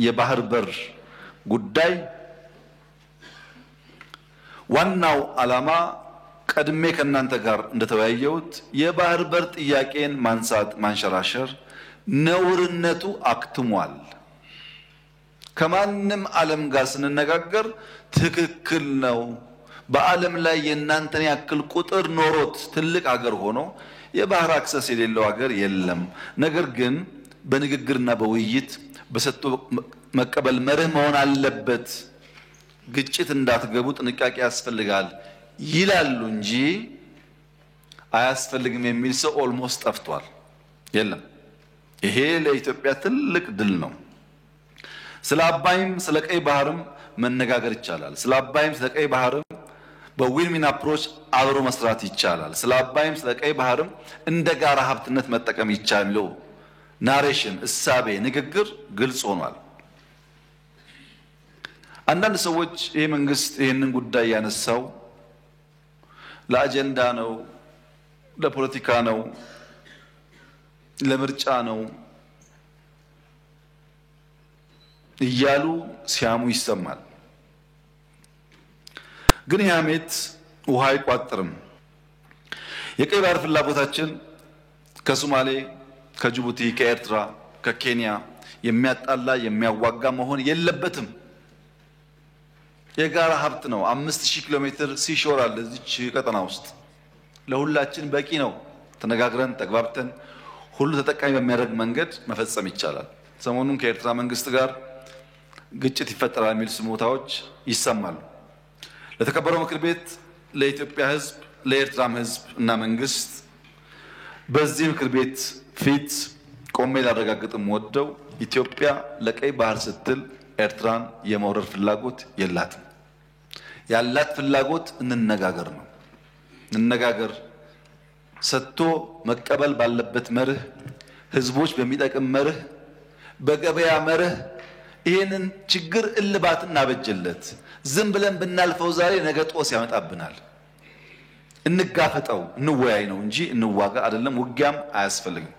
የባህር በር ጉዳይ ዋናው ዓላማ ቀድሜ ከናንተ ጋር እንደተወያየሁት የባህር በር ጥያቄን ማንሳት ማንሸራሸር ነውርነቱ አክትሟል። ከማንም ዓለም ጋር ስንነጋገር ትክክል ነው። በዓለም ላይ የናንተን ያክል ቁጥር ኖሮት ትልቅ ሀገር ሆኖ የባህር አክሰስ የሌለው ሀገር የለም። ነገር ግን በንግግርና በውይይት በሰጥቶ መቀበል መርህ መሆን አለበት። ግጭት እንዳትገቡ ጥንቃቄ ያስፈልጋል ይላሉ እንጂ አያስፈልግም የሚል ሰው ኦልሞስት ጠፍቷል። የለም። ይሄ ለኢትዮጵያ ትልቅ ድል ነው። ስለ አባይም ስለ ቀይ ባህርም መነጋገር ይቻላል። ስለ አባይም ስለ ቀይ ባህርም በዊን-ዊን አፕሮች አብሮ መስራት ይቻላል። ስለ አባይም ስለ ቀይ ባህርም እንደ ጋራ ሀብትነት መጠቀም ይቻላል። ናሬሽን እሳቤ ንግግር ግልጽ ሆኗል። አንዳንድ ሰዎች ይሄ መንግስት ይሄንን ጉዳይ ያነሳው ለአጀንዳ ነው፣ ለፖለቲካ ነው፣ ለምርጫ ነው እያሉ ሲያሙ ይሰማል። ግን ያሜት ውሃ አይቋጥርም። የቀይ ባህር ፍላጎታችን ከሶማሌ፣ ከጅቡቲ፣ ከኤርትራ፣ ከኬንያ የሚያጣላ የሚያዋጋ መሆን የለበትም። የጋራ ሀብት ነው። 5000 ኪሎ ሜትር ሲሾር አለ እዚች ቀጠና ውስጥ ለሁላችን በቂ ነው። ተነጋግረን ተግባብተን ሁሉ ተጠቃሚ በሚያደርግ መንገድ መፈጸም ይቻላል። ሰሞኑን ከኤርትራ መንግስት ጋር ግጭት ይፈጠራል የሚል ስሞታዎች ይሰማሉ። ለተከበረው ምክር ቤት፣ ለኢትዮጵያ ሕዝብ፣ ለኤርትራም ሕዝብ እና መንግስት በዚህ ምክር ቤት ፊት ቆሜ ላረጋግጥም ወደው ኢትዮጵያ ለቀይ ባህር ስትል ኤርትራን የመውረር ፍላጎት የላትም። ያላት ፍላጎት እንነጋገር ነው። እንነጋገር ሰጥቶ መቀበል ባለበት መርህ፣ ህዝቦች በሚጠቅም መርህ፣ በገበያ መርህ ይሄንን ችግር እልባት እናበጀለት። ዝም ብለን ብናልፈው ዛሬ ነገ ጦስ ያመጣብናል። እንጋፈጠው፣ እንወያይ ነው እንጂ እንዋጋ አይደለም። ውጊያም አያስፈልግም።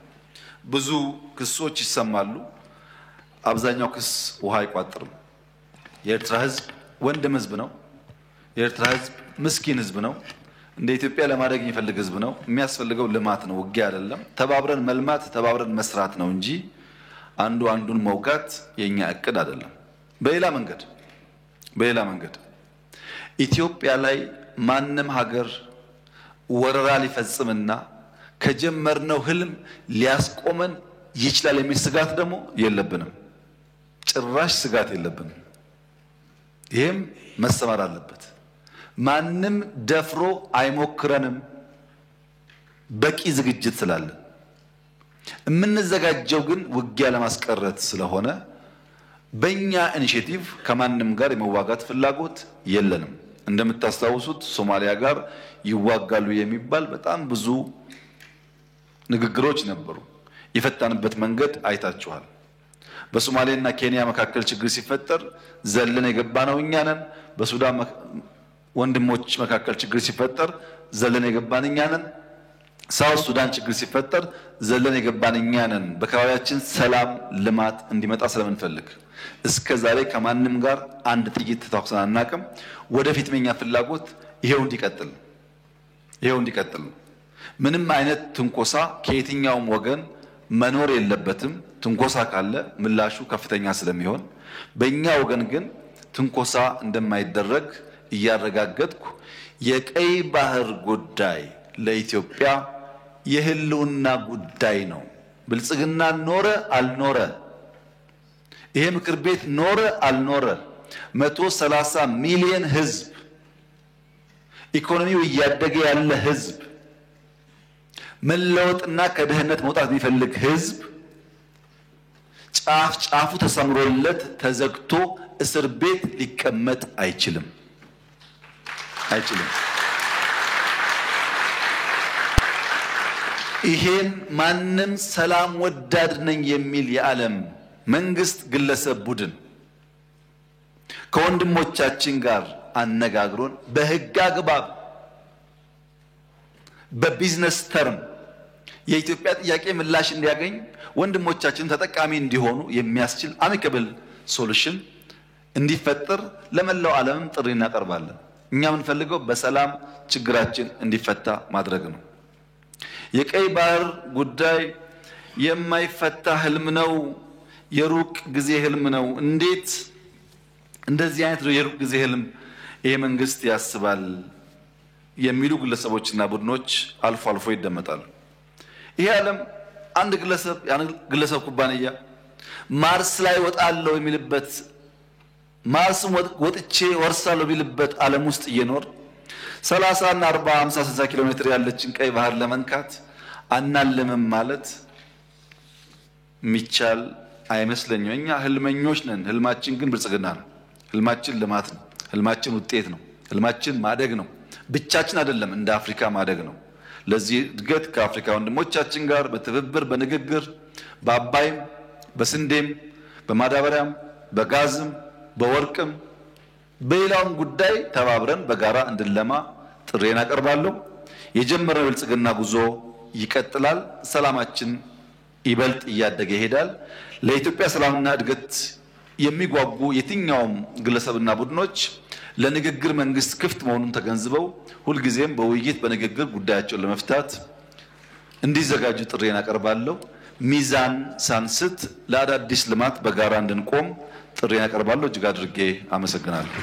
ብዙ ክሶች ይሰማሉ። አብዛኛው ክስ ውሃ አይቋጥርም። የኤርትራ ህዝብ ወንድም ህዝብ ነው። የኤርትራ ህዝብ ምስኪን ህዝብ ነው። እንደ ኢትዮጵያ ለማደግ የሚፈልግ ህዝብ ነው። የሚያስፈልገው ልማት ነው፣ ውጊያ አይደለም። ተባብረን መልማት፣ ተባብረን መስራት ነው እንጂ አንዱ አንዱን መውጋት የኛ እቅድ አይደለም። በሌላ መንገድ ኢትዮጵያ ላይ ማንም ሀገር ወረራ ሊፈጽምና ከጀመርነው ህልም ሊያስቆመን ይችላል የሚል ስጋት ደግሞ የለብንም። ጭራሽ ስጋት የለብንም። ይሄም መሰማር አለበት። ማንም ደፍሮ አይሞክረንም። በቂ ዝግጅት ስላለን የምንዘጋጀው ግን ውጊያ ለማስቀረት ስለሆነ በእኛ ኢኒሼቲቭ ከማንም ጋር የመዋጋት ፍላጎት የለንም። እንደምታስታውሱት ሶማሊያ ጋር ይዋጋሉ የሚባል በጣም ብዙ ንግግሮች ነበሩ። የፈታንበት መንገድ አይታችኋል። በሶማሌና ኬንያ መካከል ችግር ሲፈጠር ዘለን የገባነው እኛ ነን። በሱዳን ወንድሞች መካከል ችግር ሲፈጠር ዘለን የገባን እኛ ነን። ሳውዝ ሱዳን ችግር ሲፈጠር ዘለን የገባን እኛ ነን። በአካባቢያችን ሰላም ልማት እንዲመጣ ስለምንፈልግ እስከ ዛሬ ከማንም ጋር አንድ ጥይት ተኩሰን አናውቅም። ወደፊት የኛ ፍላጎት ይሄው እንዲቀጥል። ምንም አይነት ትንኮሳ ከየትኛውም ወገን መኖር የለበትም። ትንኮሳ ካለ ምላሹ ከፍተኛ ስለሚሆን በእኛ ወገን ግን ትንኮሳ እንደማይደረግ እያረጋገጥኩ የቀይ ባህር ጉዳይ ለኢትዮጵያ የህልውና ጉዳይ ነው። ብልጽግና ኖረ አልኖረ፣ ይሄ ምክር ቤት ኖረ አልኖረ፣ 130 ሚሊዮን ህዝብ፣ ኢኮኖሚው እያደገ ያለ ህዝብ፣ መለወጥና ከድህነት መውጣት የሚፈልግ ህዝብ ጫፉ ተሰምሮለት ተዘግቶ እስር ቤት ሊቀመጥ አይችልም። ይሄን ማንም ሰላም ወዳድ ነኝ የሚል የዓለም መንግስት፣ ግለሰብ፣ ቡድን ከወንድሞቻችን ጋር አነጋግሮን በህግ አግባብ በቢዝነስ ተርም የኢትዮጵያ ጥያቄ ምላሽ እንዲያገኝ ወንድሞቻችን ተጠቃሚ እንዲሆኑ የሚያስችል አሚከብል ሶሉሽን እንዲፈጠር ለመላው ዓለም ጥሪ እናቀርባለን። እኛ የምንፈልገው በሰላም ችግራችን እንዲፈታ ማድረግ ነው። የቀይ ባህር ጉዳይ የማይፈታ ህልም ነው፣ የሩቅ ጊዜ ህልም ነው። እንዴት እንደዚህ አይነት የሩቅ ጊዜ ህልም ይሄ መንግስት ያስባል የሚሉ ግለሰቦችና ቡድኖች አልፎ አልፎ ይደመጣሉ። ይሄ ዓለም አንድ ግለሰብ ኩባንያ ማርስ ላይ ወጣለው የሚልበት ማርስ ወጥቼ ወርሳለው ቢልበት ዓለም ውስጥ እየኖር 30 እና 40 50 60 ኪሎ ሜትር ያለችን ቀይ ባህር ለመንካት አናልምም ማለት ሚቻል አይመስለኝም። እኛ ህልመኞች ነን። ህልማችን ግን ብልጽግና ነው። ህልማችን ልማት ነው። ህልማችን ውጤት ነው። ህልማችን ማደግ ነው። ብቻችን አይደለም፣ እንደ አፍሪካ ማደግ ነው። ለዚህ እድገት ከአፍሪካ ወንድሞቻችን ጋር በትብብር በንግግር በአባይም በስንዴም በማዳበሪያም በጋዝም በወርቅም በሌላውም ጉዳይ ተባብረን በጋራ እንድንለማ ጥሬን አቀርባለሁ። የጀመረው ብልጽግና ጉዞ ይቀጥላል። ሰላማችን ይበልጥ እያደገ ይሄዳል። ለኢትዮጵያ ሰላምና እድገት የሚጓጉ የትኛውም ግለሰብና ቡድኖች ለንግግር መንግስት ክፍት መሆኑን ተገንዝበው ሁልጊዜም በውይይት በንግግር ጉዳያቸውን ለመፍታት እንዲዘጋጁ ጥሬን አቀርባለሁ። ሚዛን ሳንስት ለአዳዲስ ልማት በጋራ እንድንቆም ጥሬን አቀርባለሁ። እጅግ አድርጌ አመሰግናለሁ።